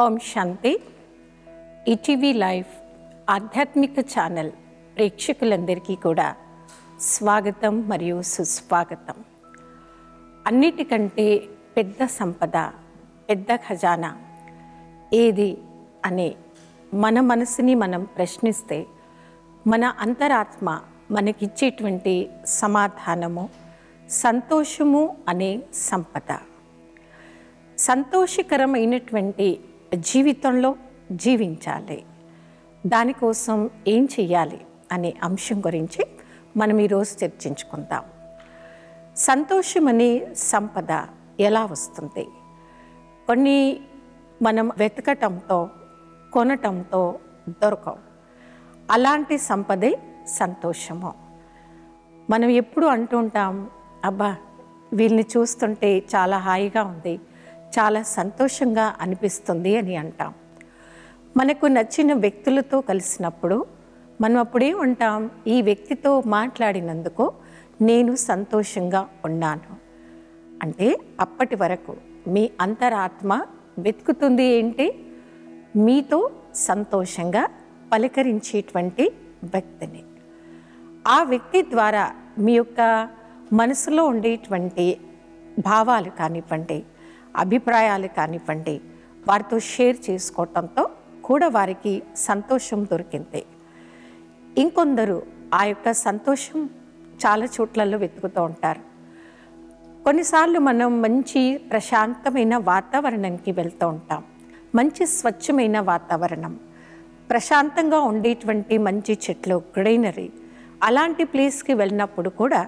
ఓం శాంతి. ETV live ఆధ్యాత్మిక channel ప్రేక్షకులందరికీ కూడా స్వాగతం మరియు సుస్వాగతం. అన్నిటికంటే పెద్ద సంపద, పెద్ద ఖజానా ఏది అనే మన మనసుని మనం ప్రశ్నిస్తే మన అంతరాత్మ మనకిచ్చేటువంటి సమాధానము సంతోషము అనే సంపద. సంతోషకరమైనటువంటి జీవితంలో జీవించాలి, దానికోసం ఏం చేయాలి అనే అంశం గురించి మనం ఈరోజు చర్చించుకుందాం. సంతోషం అనే సంపద ఎలా వస్తుంది? కొన్ని మనం వెతకటంతో కొనటంతో దొరకవు. అలాంటి సంపదే సంతోషము. మనం ఎప్పుడు అంటూ ఉంటాం, అబ్బా వీళ్ళని చూస్తుంటే చాలా హాయిగా ఉంది, చాలా సంతోషంగా అనిపిస్తుంది అని అంటాం. మనకు నచ్చిన వ్యక్తులతో కలిసినప్పుడు మనం అప్పుడేమంటాం, ఈ వ్యక్తితో మాట్లాడినందుకు నేను సంతోషంగా ఉన్నాను అంటే అప్పటి వరకు మీ అంతరాత్మ వెతుకుతుంది ఏంటి? మీతో సంతోషంగా పలకరించేటువంటి వ్యక్తిని. ఆ వ్యక్తి ద్వారా మీ యొక్క మనసులో ఉండేటువంటి భావాలు కానివ్వండి, అభిప్రాయాలు కానివ్వండి, వారితో షేర్ చేసుకోవటంతో కూడా వారికి సంతోషం దొరికింది. ఇంకొందరు ఆ యొక్క సంతోషం చాలా చోట్లలో వెతుకుతూ ఉంటారు. కొన్నిసార్లు మనం మంచి ప్రశాంతమైన వాతావరణానికి వెళ్తూ ఉంటాం. మంచి స్వచ్ఛమైన వాతావరణం, ప్రశాంతంగా ఉండేటువంటి మంచి చెట్లు, గ్రీనరీ, అలాంటి ప్లేస్కి వెళ్ళినప్పుడు కూడా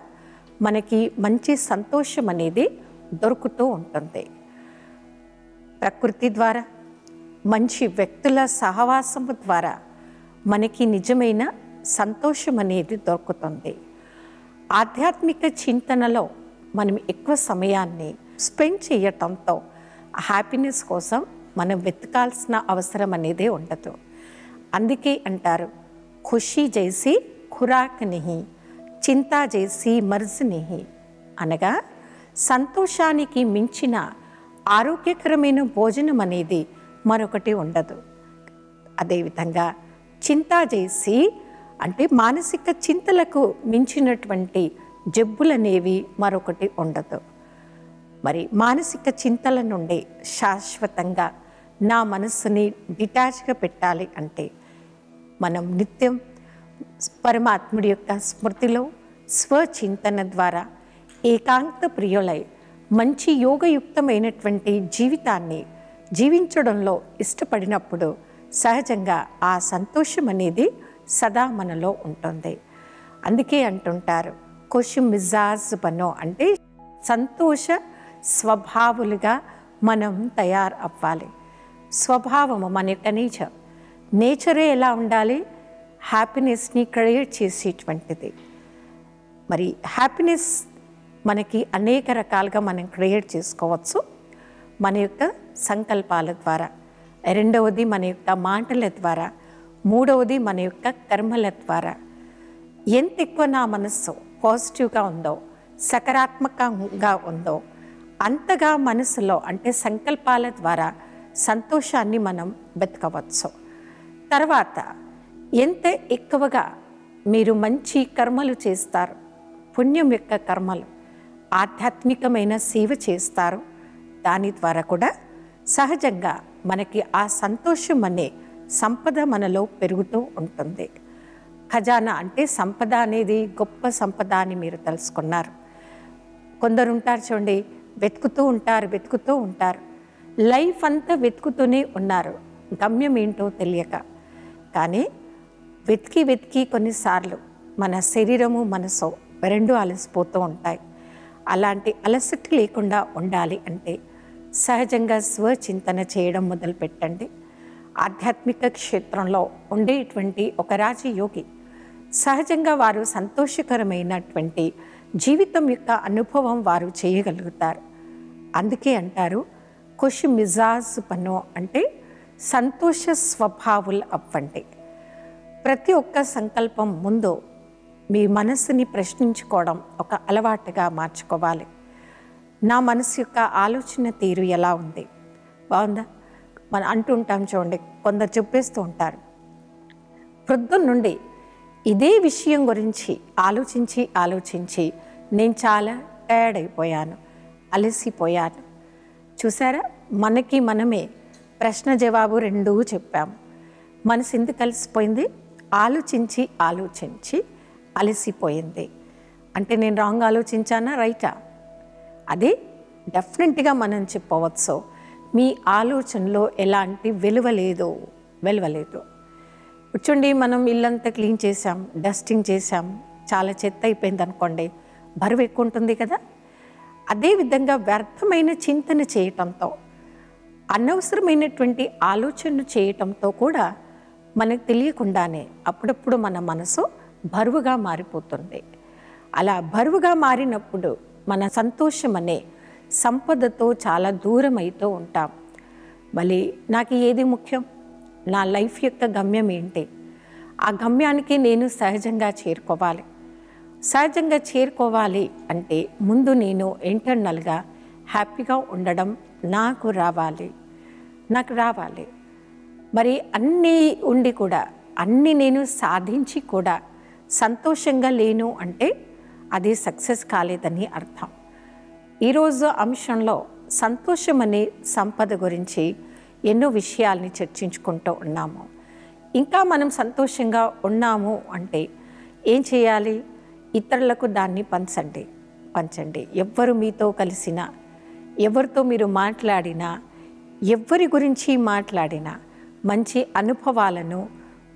మనకి మంచి సంతోషం అనేది దొరుకుతూ ఉంటుంది. ప్రకృతి ద్వారా, మంచి వ్యక్తుల సహవాసము ద్వారా మనకి నిజమైన సంతోషం అనేది దొరుకుతుంది. ఆధ్యాత్మిక చింతనలో మనం ఎక్కువ సమయాన్ని స్పెండ్ చేయటంతో హ్యాపీనెస్ కోసం మనం వెతకాల్సిన అవసరం అనేది ఉండదు. అందుకే అంటారు, ఖుషీ జైసి ఖురాక్ నహీ, చింతా జైసి మర్జ్ నహీ. అనగా సంతోషానికి మించిన ఆరోగ్యకరమైన భోజనం అనేది మరొకటి ఉండదు. అదేవిధంగా చింతా చేసి అంటే మానసిక చింతలకు మించినటువంటి జబ్బులనేవి మరొకటి ఉండదు. మరి మానసిక చింతల నుండి శాశ్వతంగా నా మనస్సుని డిటాచ్గా పెట్టాలి అంటే మనం నిత్యం పరమాత్ముడి యొక్క స్మృతిలో స్వచింతన ద్వారా ఏకాంత ప్రియులై మంచి యోగయుక్తమైనటువంటి జీవితాన్ని జీవించడంలో ఇష్టపడినప్పుడు సహజంగా ఆ సంతోషం అనేది సదా మనలో ఉంటుంది. అందుకే అంటుంటారు, ఖుష్ మిజాజ్ బనో అంటే సంతోష స్వభావులుగా మనం తయారు అవ్వాలి. స్వభావము మన యొక్క నేచరే ఎలా ఉండాలి? హ్యాపీనెస్ని క్రియేట్ చేసేటువంటిది. మరి హ్యాపీనెస్ మనకి అనేక రకాలుగా మనం క్రియేట్ చేసుకోవచ్చు. మన యొక్క సంకల్పాల ద్వారా, రెండవది మన యొక్క మాటల ద్వారా, మూడవది మన యొక్క కర్మల ద్వారా. ఎంత ఎక్కువ నా మనస్సు పాజిటివ్గా ఉందో, సకారాత్మకంగా ఉందో, అంతగా మనసులో అంటే సంకల్పాల ద్వారా సంతోషాన్ని మనం వెతకవచ్చు. తర్వాత ఎంత ఎక్కువగా మీరు మంచి కర్మలు చేస్తారు, పుణ్యం యొక్క కర్మలు, ఆధ్యాత్మికమైన సేవ చేస్తారు, దాని ద్వారా కూడా సహజంగా మనకి ఆ సంతోషం అనే సంపద మనలో పెరుగుతూ ఉంటుంది. ఖజానా అంటే సంపద అనేది గొప్ప సంపద అని మీరు తెలుసుకున్నారు. కొందరు ఉంటారు చూడండి, వెతుకుతూ ఉంటారు, లైఫ్ అంతా వెతుకుతూనే ఉన్నారు, గమ్యం ఏంటో తెలియక. కానీ వెతికి కొన్నిసార్లు మన శరీరము మనసు రెండు అలసిపోతూ ఉంటాయి. అలాంటి అలసట లేకుండా ఉండాలి అంటే సహజంగా స్వచింతన చేయడం మొదలుపెట్టండి. ఆధ్యాత్మిక క్షేత్రంలో ఉండేటువంటి ఒక రాజయోగి సహజంగా వారు సంతోషకరమైనటువంటి జీవితం యొక్క అనుభవం వారు చేయగలుగుతారు. అందుకే అంటారు, ఖుష్ మిజాజ్ బనో అంటే సంతోష స్వభావులు అవ్వండి. ప్రతి ఒక్క సంకల్పం ముందు మీ మనసుని ప్రశ్నించుకోవడం ఒక అలవాటుగా మార్చుకోవాలి. నా మనసు యొక్క ఆలోచన తీరు ఎలా ఉంది? బాగుందా? మనం అంటుంటాం చూడండి, కొందరు చెప్పేస్తూ ఉంటారు, ప్రొద్దున నుండి ఇదే విషయం గురించి ఆలోచించి ఆలోచించి నేను చాలా టైర్డ్ అయిపోయాను, అలసిపోయాను. చూసారా, మనకి మనమే ప్రశ్న జవాబు రెండూ చెప్పాము. మనసు ఎందుకు కలిసిపోయింది? ఆలోచించి ఆలోచించి అలసిపోయింది. అంటే నేను రాంగ్ ఆలోచించానా, రైటా? అది డెఫినెట్గా మనం చెప్పవచ్చు, మీ ఆలోచనలో ఎలాంటి విలువ లేదు. చూడండి, మనం ఇల్లంతా క్లీన్ చేసాం, డస్టింగ్ చేసాం, చాలా చెత్త అయిపోయింది అనుకోండి, బరువు ఎక్కువ ఉంటుంది కదా. అదేవిధంగా వ్యర్థమైన చింతన చేయటంతో, అనవసరమైనటువంటి ఆలోచనలు చేయటంతో కూడా మనకు తెలియకుండానే అప్పుడప్పుడు మన మనసు బరువుగా మారిపోతుంది. అలా బరువుగా మారినప్పుడు మన సంతోషం అనే సంపదతో చాలా దూరం అవుతూ ఉంటాం. మళ్ళీ నాకు ఏది ముఖ్యం, నా లైఫ్ యొక్క గమ్యం ఏంటి, ఆ గమ్యానికి నేను సహజంగా చేరుకోవాలి అంటే ముందు నేను ఇంటర్నల్గా హ్యాపీగా ఉండడం నాకు రావాలి. మరి అన్నీ ఉండి కూడా, అన్నీ నేను సాధించి కూడా సంతోషంగా లేను అంటే అది సక్సెస్ కాలేదని అర్థం. ఈరోజు అంశంలో సంతోషం అనే సంపద గురించి ఎన్నో విషయాల్ని చర్చించుకుంటూ ఉన్నాము. ఇంకా మనం సంతోషంగా ఉన్నాము అంటే ఏం చేయాలి? ఇతరులకు దాన్ని పంచండి. ఎవ్వరు మీతో కలిసినా, ఎవరితో మీరు మాట్లాడినా, ఎవరి గురించి మాట్లాడినా మంచి అనుభవాలను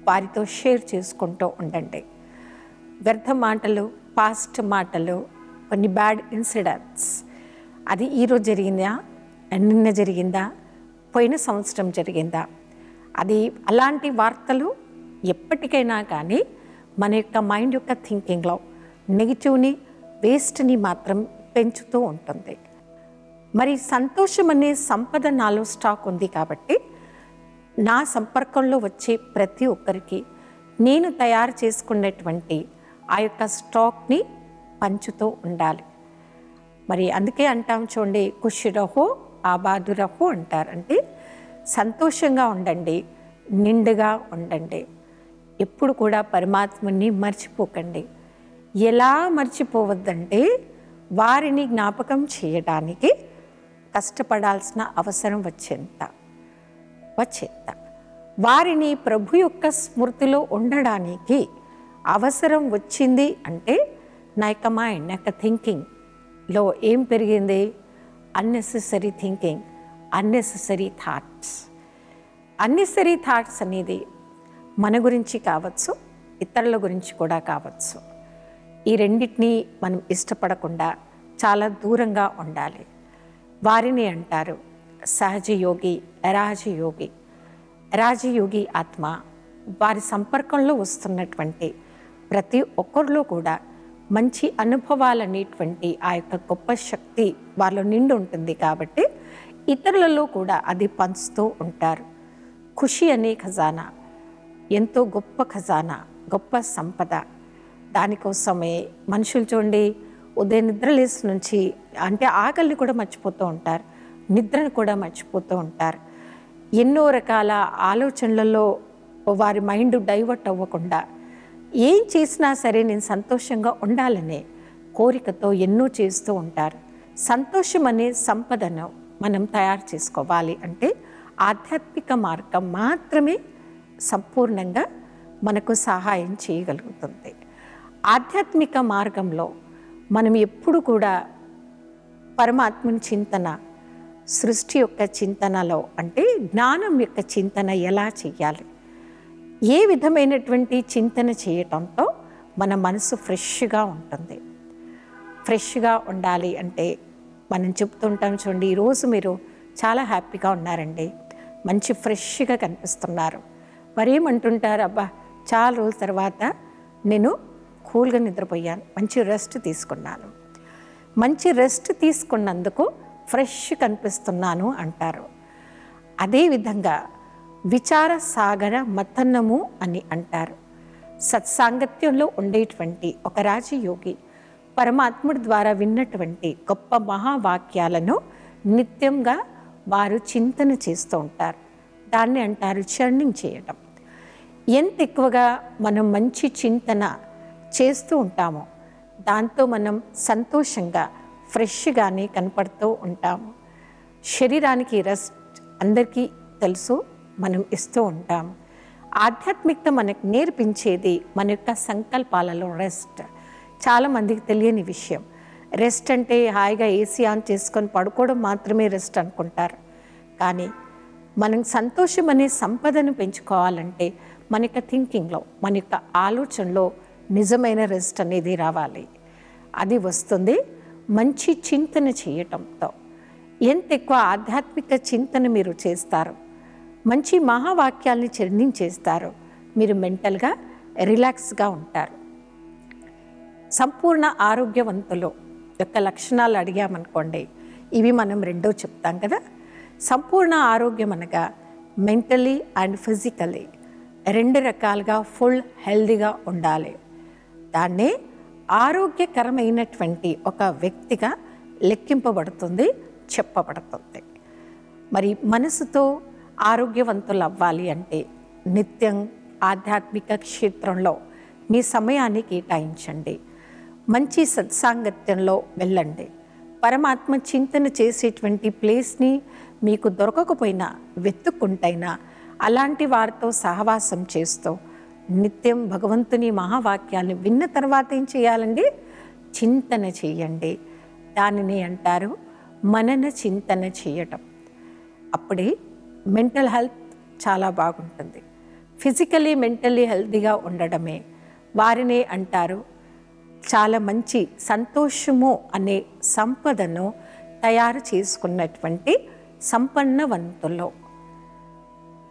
వారితో షేర్ చేసుకుంటూ ఉండండి. వ్యర్థ మాటలు, పాస్ట్ మాటలు, కొన్ని బ్యాడ్ ఇన్సిడెంట్స్, అది ఈరోజు జరిగిందా, నిన్న జరిగిందా, పోయిన సంవత్సరం జరిగిందా, అది అలాంటి వార్తలు ఎప్పటికైనా కానీ మన యొక్క మైండ్ యొక్క థింకింగ్లో నెగిటివ్ని, వేస్ట్ని మాత్రం పెంచుతూ ఉంటుంది. మరి సంతోషం అనే సంపద నాలో స్టాక్ ఉంది కాబట్టి నా సంపర్కంలో వచ్చే ప్రతి ఒక్కరికి నేను తయారు చేసుకున్నటువంటి ఆ యొక్క స్టాక్ని పంచుతూ ఉండాలి. మరి అందుకే అంటాం చూడండి, ఖుష్ రహో ఆబాదు రహో అంటారు. అంటే సంతోషంగా ఉండండి, నిండుగా ఉండండి. ఎప్పుడు కూడా పరమాత్మని మర్చిపోకండి. ఎలా మర్చిపోవద్దంటే వారిని జ్ఞాపకం చేయడానికి కష్టపడాల్సిన అవసరం వచ్చేంత. వారిని ప్రభు యొక్క స్మృతిలో ఉండడానికి అవసరం వచ్చింది అంటే నా యొక్క మైండ్, నా యొక్క థింకింగ్లో ఏం పెరిగింది? అన్నెసెసరీ థింకింగ్, అన్నెసెసరీ థాట్స్ అనేది మన గురించి కావచ్చు, ఇతరుల గురించి కూడా కావచ్చు. ఈ రెండింటినీ మనం ఇష్టపడకుండా చాలా దూరంగా ఉండాలి. వారిని అంటారు సహజయోగి, రాజయోగి ఆత్మ. వారి సంపర్కంలో వస్తున్నటువంటి ప్రతి ఒక్కరిలో కూడా మంచి అనుభవాలు అనేటువంటి ఆ యొక్క గొప్ప శక్తి వాళ్ళలో నిండి ఉంటుంది కాబట్టి ఇతరులలో కూడా అది పంచుతూ ఉంటారు. ఖుషి అనే ఖజానా ఎంతో గొప్ప ఖజానా, గొప్ప సంపద. దానికోసమే మనుషులు చూడండి, ఉదయం నిద్రలేసి నుంచి అంటే ఆకలిని కూడా మర్చిపోతూ ఉంటారు, నిద్రను కూడా మర్చిపోతూ ఉంటారు. ఎన్నో రకాల ఆలోచనలలో వారి మైండ్ డైవర్ట్ అవ్వకుండా ఏం చేసినా సరే నేను సంతోషంగా ఉండాలనే కోరికతో ఎన్నో చేస్తూ ఉంటారు. సంతోషం అనే సంపదను మనం తయారు చేసుకోవాలి అంటే ఆధ్యాత్మిక మార్గం మాత్రమే సంపూర్ణంగా మనకు సహాయం చేయగలుగుతుంది. ఆధ్యాత్మిక మార్గంలో మనం ఎప్పుడు కూడా పరమాత్మని చింతన, సృష్టి యొక్క చింతనలో అంటే జ్ఞానం యొక్క చింతన ఎలా చేయాలి, ఏ విధమైనటువంటి చింతన చేయటంతో మన మనసు ఫ్రెష్గా ఉంటుంది. ఫ్రెష్గా ఉండాలి అంటే మనం చెప్తుంటాం చూడండి, ఈరోజు మీరు చాలా హ్యాపీగా ఉన్నారండి, మంచి ఫ్రెష్గా కనిపిస్తున్నారు. మరేమంటుంటారు, అబ్బా చాలా రోజుల తర్వాత నేను కూల్గా నిద్రపోయాను, మంచి రెస్ట్ తీసుకున్నాను, మంచి రెస్ట్ తీసుకున్నందుకు ఫ్రెష్ కనిపిస్తున్నాను అంటారు. అదేవిధంగా విచార సాగర మతన్నము అని అంటారు. సత్సాంగత్యంలో ఉండేటువంటి ఒక రాజయోగి పరమాత్ముడి ద్వారా విన్నటువంటి గొప్ప మహావాక్యాలను నిత్యంగా వారు చింతన చేస్తూ ఉంటారు. దాన్ని అంటారు చర్నింగ్ చేయటం. ఎంత ఎక్కువగా మనం మంచి చింతన చేస్తూ ఉంటామో దాంతో మనం సంతోషంగా ఫ్రెష్గానే కనపడుతూ ఉంటాము. శరీరానికి రెస్ట్ అందరికీ తెలుసు, మనం ఇస్తూ ఉంటాము. ఆధ్యాత్మికత మనకు నేర్పించేది మన యొక్క సంకల్పాలలో రెస్ట్. చాలామందికి తెలియని విషయం. రెస్ట్ అంటే హాయిగా ఏసీ ఆన్ చేసుకొని పడుకోవడం మాత్రమే రెస్ట్ అనుకుంటారు. కానీ మనం సంతోషం అనే సంపదను పెంచుకోవాలంటే మన యొక్క థింకింగ్లో, మన యొక్క ఆలోచనలో నిజమైన రెస్ట్ అనేది రావాలి. అది వస్తుంది మంచి చింతన చేయటంతో. ఎంత ఎక్కువ ఆధ్యాత్మిక చింతన మీరు చేస్తారో, మంచి మహావాక్యాల్ని చర్నించేస్తారో, మీరు మెంటల్గా రిలాక్స్గా ఉంటారు. సంపూర్ణ ఆరోగ్యవంతులు యొక్క లక్షణాలు అడిగామనుకోండి, ఇవి మనం రెండో చెప్తాం కదా. సంపూర్ణ ఆరోగ్యం అనగా మెంటలీ అండ్ ఫిజికలీ రెండు రకాలుగా ఫుల్ హెల్దీగా ఉండాలి. దాన్నే ఆరోగ్యకరమైనటువంటి ఒక వ్యక్తిగా లెక్కింపబడుతుంది, చెప్పబడుతుంది. మరి మనసుతో ఆరోగ్యవంతులు అవ్వాలి అంటే నిత్యం ఆధ్యాత్మిక క్షేత్రంలో మీ సమయాన్ని కేటాయించండి. మంచి సత్సాంగత్యంలో వెళ్ళండి. పరమాత్మ చింతన చేసేటువంటి ప్లేస్ని మీకు దొరకకపోయినా వెతుక్కుంటైనా అలాంటి వారితో సహవాసం చేస్తూ నిత్యం భగవంతుని మహావాక్యాన్ని విన్న తర్వాత ఏం చేయాలండి? చింతన చేయండి. దానిని అంటారు మనన చింతన చేయటం. అప్పుడే మెంటల్ హెల్త్ చాలా బాగుంటుంది. ఫిజికలీ మెంటల్లీ హెల్తీగా ఉండడమే వారినే అంటారు చాలా మంచి సంతోషము అనే సంపదను తయారు చేసుకున్నటువంటి సంపన్నవంతులు.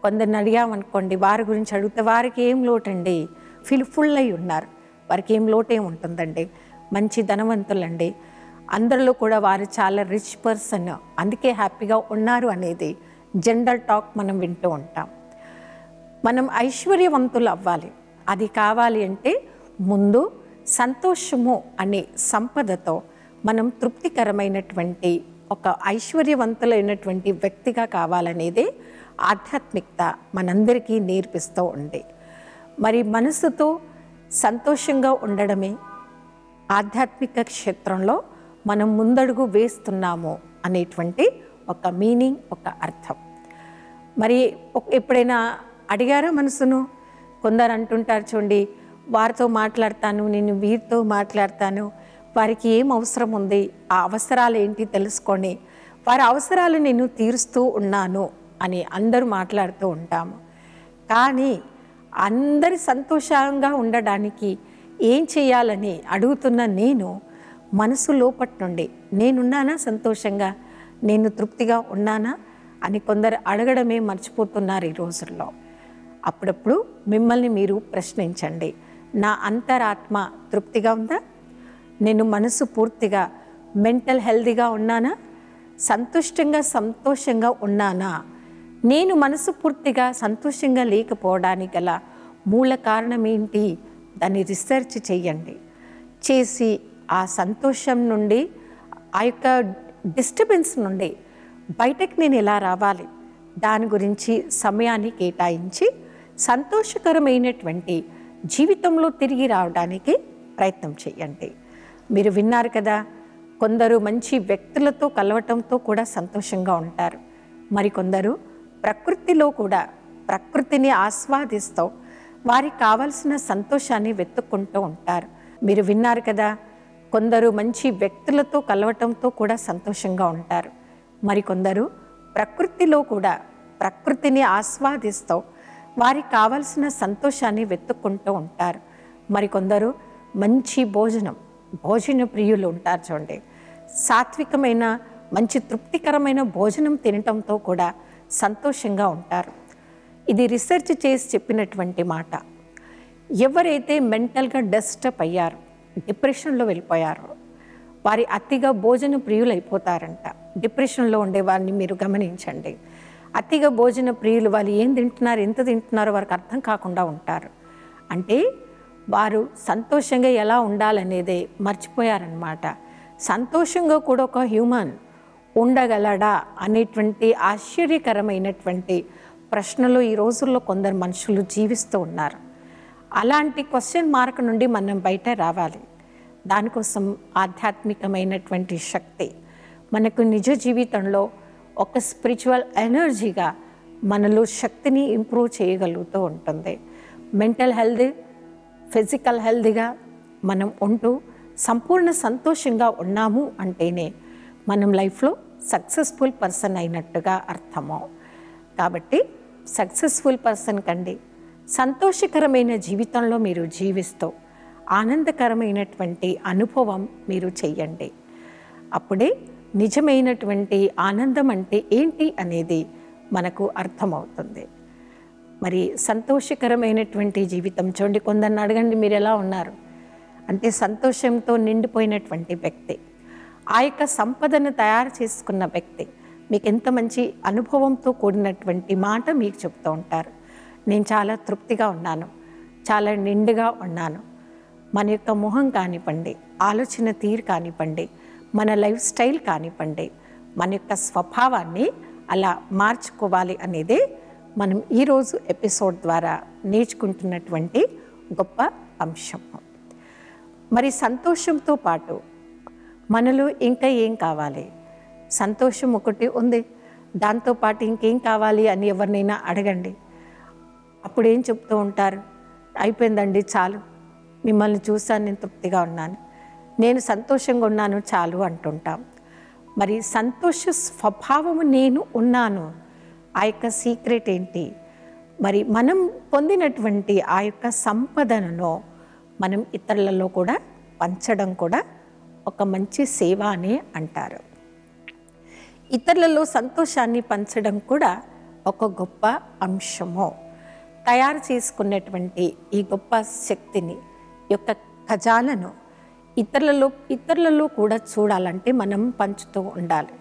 కొందరిని అడిగామనుకోండి, వారి గురించి అడిగితే వారికి ఏం లోటండి, ఫుల్ అయి ఉన్నారు, వారికి ఏం లోటే ఉంటుందండి, మంచి ధనవంతులండి, అందరిలో కూడా వారు చాలా రిచ్ పర్సన్, అందుకే హ్యాపీగా ఉన్నారు అనేది జనరల్ టాక్ మనం వింటూ ఉంటాం. మనం ఐశ్వర్యవంతులు అవ్వాలి. అది కావాలి అంటే ముందు సంతోషము అనే సంపదతో మనం తృప్తికరమైనటువంటి ఒక ఐశ్వర్యవంతులైనటువంటి వ్యక్తిగా కావాలనేది ఆధ్యాత్మికత మనందరికీ నేర్పిస్తూ ఉంది. మరి మనసుతో సంతోషంగా ఉండడమే ఆధ్యాత్మిక క్షేత్రంలో మనం ముందడుగు వేస్తున్నాము అనేటువంటి ఒక మీనింగ్, ఒక అర్థం. మరి ఎప్పుడైనా అడిగారా మనసును? కొందరు అంటుంటారు చూడండి, వారితో మాట్లాడతాను, నేను వీరితో మాట్లాడతాను, వారికి ఏం అవసరం ఉంది, ఆ అవసరాలు ఏంటి తెలుసుకొని వారి అవసరాలు నేను తీరుస్తూ ఉన్నాను అని అందరూ మాట్లాడుతూ ఉంటాము. కానీ అందరి సంతోషంగా ఉండడానికి ఏం చేయాలని అడుగుతున్న నేను మనసు లోపటి నుండి నేనున్నానా సంతోషంగా, నేను తృప్తిగా ఉన్నానా అని కొందరు అడగడమే మర్చిపోతున్నారు ఈ రోజుల్లో. అప్పుడప్పుడు మిమ్మల్ని మీరు ప్రశ్నించండి, నా అంతరాత్మ తృప్తిగా ఉందా? నేను మనసు పూర్తిగా మెంటల్ హెల్తీగా ఉన్నానా? సంతోషంగా ఉన్నానా? నేను మనసు పూర్తిగా సంతోషంగా లేకపోవడానికి గల మూల కారణం ఏంటి? దాన్ని రీసెర్చ్ చేయండి. చేసి ఆ సంతోషం నుండి, ఆ యొక్క డిస్టర్బెన్స్ నుండి బయటకు నేను ఎలా రావాలి, దాని గురించి సమయాన్ని కేటాయించి సంతోషకరమైనటువంటి జీవితంలో తిరిగి రావడానికి ప్రయత్నం చేయండి. మీరు విన్నారు కదా, కొందరు మంచి వ్యక్తులతో కలవటంతో కూడా సంతోషంగా ఉంటారు. మరికొందరు ప్రకృతిలో కూడా ప్రకృతిని ఆస్వాదిస్తూ వారికి కావలసిన సంతోషాన్ని వెతుక్కుంటూ ఉంటారు. మీరు విన్నారు కదా, కొందరు మంచి వ్యక్తులతో కలవటంతో కూడా సంతోషంగా ఉంటారు. మరికొందరు ప్రకృతిలో కూడా ప్రకృతిని ఆస్వాదిస్తూ వారికి కావలసిన సంతోషాన్ని వెతుక్కుంటూ ఉంటారు. మరికొందరు మంచి భోజన ప్రియులు ఉంటారు చూడండి. సాత్వికమైన మంచి తృప్తికరమైన భోజనం తినటంతో కూడా సంతోషంగా ఉంటారు. ఇది రీసెర్చ్ చేసి చెప్పినటువంటి మాట. ఎవరైతే మెంటల్గా డిస్టర్బ్ అయ్యారో, డిప్రెషన్లో వెళ్ళిపోయారో, వారి అతిగా భోజన ప్రియులు అయిపోతారంట. డిప్రెషన్లో ఉండే వారిని మీరు గమనించండి. అతిగా భోజన ప్రియులు వాళ్ళు ఏం తింటున్నారు, ఎంత తింటున్నారో వారికి అర్థం కాకుండా ఉంటారు. అంటే వారు సంతోషంగా ఎలా ఉండాలనేదే మర్చిపోయారన్నమాట. సంతోషంగా కూడా ఒక హ్యూమన్ ఉండగలడా అనేటువంటి ఆశ్చర్యకరమైనటువంటి ప్రశ్నలో ఈ రోజుల్లో కొందరు మనుషులు జీవిస్తూ ఉన్నారు. అలాంటి క్వశ్చన్ మార్క్ నుండి మనం బయట రావాలి. దానికోసం ఆధ్యాత్మికమైనటువంటి శక్తి మనకు నిజ జీవితంలో ఒక స్పిరిచువల్ ఎనర్జీగా మనలో శక్తిని ఇంప్రూవ్ చేయగలుగుతూ ఉంటుంది. మెంటల్ హెల్తీ, ఫిజికల్ హెల్తీగా మనం ఉంటూ సంపూర్ణ సంతోషంగా ఉన్నాము అంటేనే మనం లైఫ్లో సక్సెస్ఫుల్ పర్సన్ అయినట్టుగా అర్థము. కాబట్టి సక్సెస్ఫుల్ పర్సన్ కండి సంతోషకరమైన జీవితంలో మీరు జీవిస్తూ ఆనందకరమైనటువంటి అనుభవం మీరు చెయ్యండి. అప్పుడే నిజమైనటువంటి ఆనందం అంటే ఏంటి అనేది మనకు అర్థమవుతుంది. మరి సంతోషకరమైనటువంటి జీవితం చూడండి, కొందరిని అడగండి మీరు ఎలా ఉన్నారు అంటే సంతోషంతో నిండిపోయినటువంటి వ్యక్తి, ఆ యొక్క సంపదను తయారు చేసుకున్న వ్యక్తి మీకు ఎంత మంచి అనుభవంతో కూడినటువంటి మాట మీకు చెప్తూ ఉంటారు. నేను చాలా తృప్తిగా ఉన్నాను, చాలా నిండుగా ఉన్నాను. మన యొక్క మొహం కానివ్వండి, ఆలోచన తీరు కానివ్వండి, మన లైఫ్ స్టైల్ కానివ్వండి, మన యొక్క స్వభావాన్ని అలా మార్చుకోవాలి అనేదే మనం ఈరోజు ఎపిసోడ్ ద్వారా నేర్చుకుంటున్నటువంటి గొప్ప అంశము. మరి సంతోషంతో పాటు మనలో ఇంకా ఏం కావాలి? సంతోషం ఒకటి ఉంది, దాంతోపాటు ఇంకేం కావాలి అని ఎవరినైనా అడగండి. అప్పుడు ఏం చెప్తూ ఉంటారు? అయిపోయిందండి, చాలు, మిమ్మల్ని చూసాను, నేను తృప్తిగా ఉన్నాను, నేను సంతోషంగా ఉన్నాను, చాలు అంటుంటాం. మరి సంతోష స్వభావము నేను ఉన్నాను, ఆ యొక్క సీక్రెట్ ఏంటి? మరి మనం పొందినటువంటి ఆ యొక్క సంపదను మనం ఇతరులలో కూడా పంచడం కూడా ఒక మంచి సేవ అని అంటారు. ఇతరులలో సంతోషాన్ని పంచడం కూడా ఒక గొప్ప అంశము. తయారు చేసుకున్నటువంటి ఈ గొప్ప శక్తిని, యొక్క ఖజానాను ఇతరులలో కూడా చూడాలంటే మనం పంచుతూ ఉండాలి.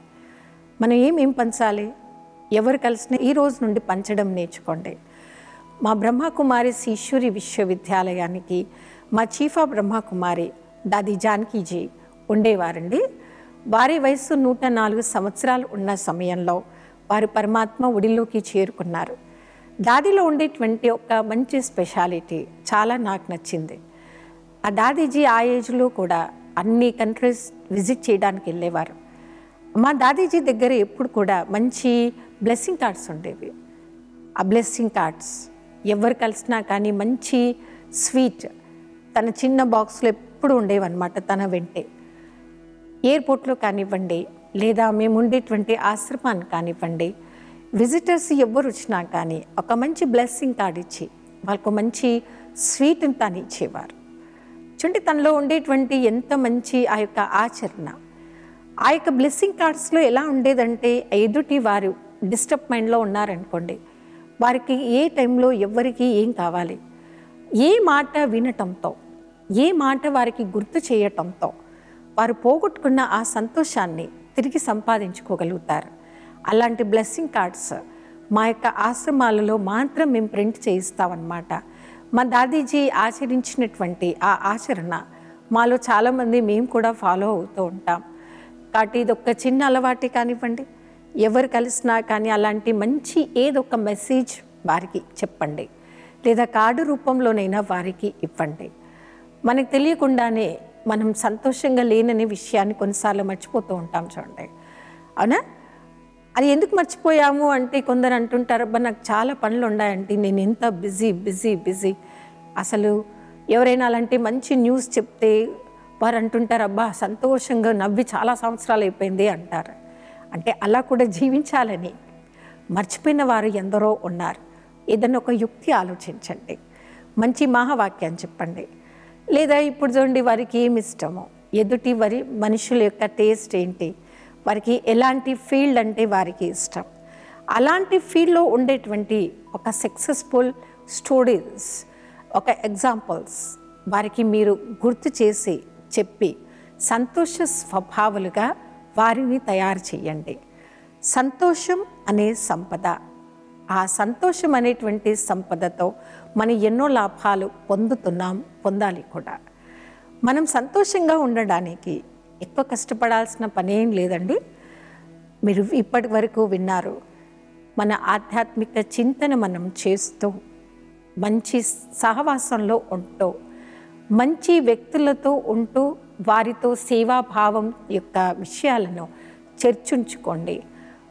మనం ఏమేం పంచాలి? ఎవరు కలిసినా ఈ రోజు నుండి పంచడం నేర్చుకోండి. మా బ్రహ్మకుమారి ఈశ్వరి విశ్వవిద్యాలయానికి మా చీఫ్ ఆఫ్ బ్రహ్మకుమారి దాది జానకీజీ ఉండేవారండి. వారి వయసు 104 సంవత్సరాలు ఉన్న సమయంలో వారు పరమాత్మ ఒడిలోకి చేరుకున్నారు. దాదిలో ఉండేటువంటి ఒక మంచి స్పెషాలిటీ చాలా నాకు నచ్చింది. ఆ దాదీజీ ఆ ఏజ్లో కూడా అన్ని కంట్రీస్ విజిట్ చేయడానికి వెళ్ళేవారు. మా దాదీజీ దగ్గర ఎప్పుడు కూడా మంచి బ్లెస్సింగ్ కార్డ్స్ ఉండేవి. ఆ బ్లెస్సింగ్ కార్డ్స్ ఎవరు కలిసినా కానీ మంచి స్వీట్ తన చిన్న బాక్స్లో ఎప్పుడు ఉండేవన్నమాట తన వెంటే. ఎయిర్పోర్ట్లో కానివ్వండి, లేదా మేము ఉండేటువంటి ఆశ్రమాన్ని కానివ్వండి, విజిటర్స్ ఎవరు వచ్చినా కానీ ఒక మంచి బ్లెస్సింగ్ కార్డ్ ఇచ్చి వాళ్ళకు మంచి స్వీట్ని తను ఇచ్చేవారు. చూడండి తనలో ఉండేటువంటి ఎంత మంచి ఆ యొక్క ఆచరణ. ఆ యొక్క బ్లెస్సింగ్ కార్డ్స్లో ఎలా ఉండేదంటే, ఎదుటి వారు డిస్టర్బ్ మైండ్లో ఉన్నారనుకోండి, వారికి ఏ టైంలో ఎవరికి ఏం కావాలి, ఏ మాట వినటంతో, ఏ మాట వారికి గుర్తు చేయటంతో వారు పోగొట్టుకున్న ఆ సంతోషాన్ని తిరిగి సంపాదించుకోగలుగుతారు. అలాంటి బ్లెస్సింగ్ కార్డ్స్ మా యొక్క ఆశ్రమాలలో మాత్రం మేము ప్రింట్ చేయిస్తామన్నమాట. మా దాదీజీ ఆచరించినటువంటి ఆ ఆచరణ మాలో చాలామంది మేము కూడా ఫాలో అవుతూ ఉంటాం. కాబట్టి ఇది ఒక చిన్న అలవాటు కానివ్వండి, ఎవరు కలిసినా కానీ అలాంటి మంచి ఏదో ఒక మెసేజ్ వారికి చెప్పండి, లేదా కార్డు రూపంలోనైనా వారికి ఇవ్వండి. మనకు తెలియకుండానే మనం సంతోషంగా లేననే విషయాన్ని కొన్నిసార్లు మర్చిపోతూ ఉంటాం చూడండి, అవునా? అది ఎందుకు మర్చిపోయాము అంటే కొందరు అంటుంటారు, అబ్బా నాకు చాలా పనులు ఉన్నాయంటే, నేను ఎంత బిజీ. అసలు ఎవరైనా అలాంటి మంచి న్యూస్ చెప్తే వారు అంటుంటారు, అబ్బా సంతోషంగా నవ్వి చాలా సంవత్సరాలు అయిపోయింది అంటారు. అంటే అలా కూడా జీవించాలని మర్చిపోయిన వారు ఎందరో ఉన్నారు. ఏదైనా ఒక యుక్తి ఆలోచించండి, మంచి మహావాక్యాన్ని చెప్పండి. లేదా ఇప్పుడు చూడండి వారికి ఏమి ఇష్టమో, ఎదుటి మనుషుల యొక్క టేస్ట్ ఏంటి, వారికి ఎలాంటి ఫీల్డ్ అంటే వారికి ఇష్టం, అలాంటి ఫీల్డ్లో ఉండేటువంటి ఒక సక్సెస్ఫుల్ స్టోరీస్, ఒక ఎగ్జాంపుల్స్ వారికి మీరు గుర్తు చేసి చెప్పి సంతోష స్వభావాలుగా వారిని తయారు చేయండి. సంతోషం అనే సంపద, ఆ సంతోషం అనేటువంటి సంపదతో మనం ఎన్నో లాభాలు పొందాలి కూడా. మనం సంతోషంగా ఉండడానికి ఎక్కువ కష్టపడాల్సిన పని ఏం లేదండి. మీరు ఇప్పటి వరకు విన్నారు, మన ఆధ్యాత్మిక చింతన మనం చేస్తూ మంచి సహవాసంలో ఉంటూ మంచి వ్యక్తులతో ఉంటూ వారితో సేవాభావం యొక్క విషయాలను చర్చించుకోండి.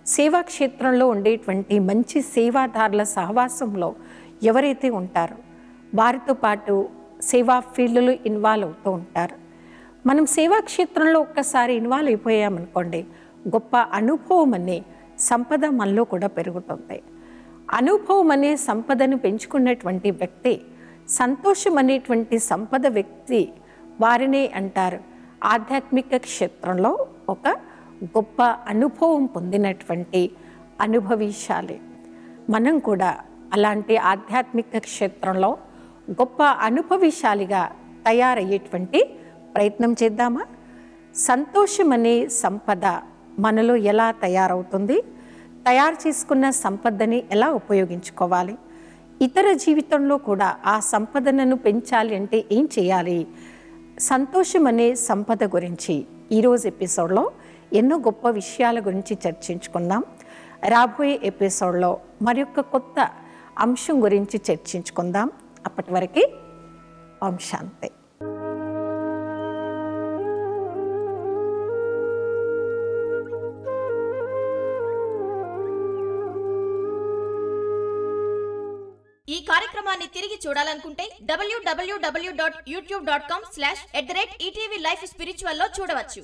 సేవా క్షేత్రంలో ఉండేటువంటి మంచి సేవాదారుల సహవాసంలో ఎవరైతే ఉంటారో వారితో పాటు సేవా ఫీల్డ్లో ఇన్వాల్వ్ అవుతూ ఉంటారు. మనం సేవా క్షేత్రంలో ఒక్కసారి ఇన్వాల్వ్ అయిపోయామనుకోండి, గొప్ప అనుభవం అనే సంపద మనలో కూడా పెరుగుతుంది. అనుభవం అనే సంపదను పెంచుకున్నటువంటి వ్యక్తి, సంతోషం అనేటువంటి సంపద వ్యక్తి, వారినే అంటారు ఆధ్యాత్మిక క్షేత్రంలో ఒక గొప్ప అనుభవం పొందినటువంటి అనుభవశాలి. మనం కూడా అలాంటి ఆధ్యాత్మిక క్షేత్రంలో గొప్ప అనుభవశాలిగా తయారయ్యేటువంటి ప్రయత్నం చేద్దామా? సంతోషం అనే సంపద మనలో ఎలా తయారవుతుంది? తయారు చేసుకున్న సంపదని ఎలా ఉపయోగించుకోవాలి? ఇతర జీవితంలో కూడా ఆ సంపదను పెంచాలి అంటే ఏం చేయాలి? సంతోషం అనే సంపద గురించి ఈరోజు ఎపిసోడ్లో ఎన్నో గొప్ప విషయాల గురించి చర్చించుకుందాం. రాబోయే ఎపిసోడ్లో మరొక కొత్త అంశం గురించి చర్చించుకుందాం. అప్పటి వరకు ఓం శాంతి. ఈ కార్యక్రమాన్ని తిరిగి చూడాలనుకుంటే www.youtube.com/@ETV Life Spiritual లో చూడవచ్చు.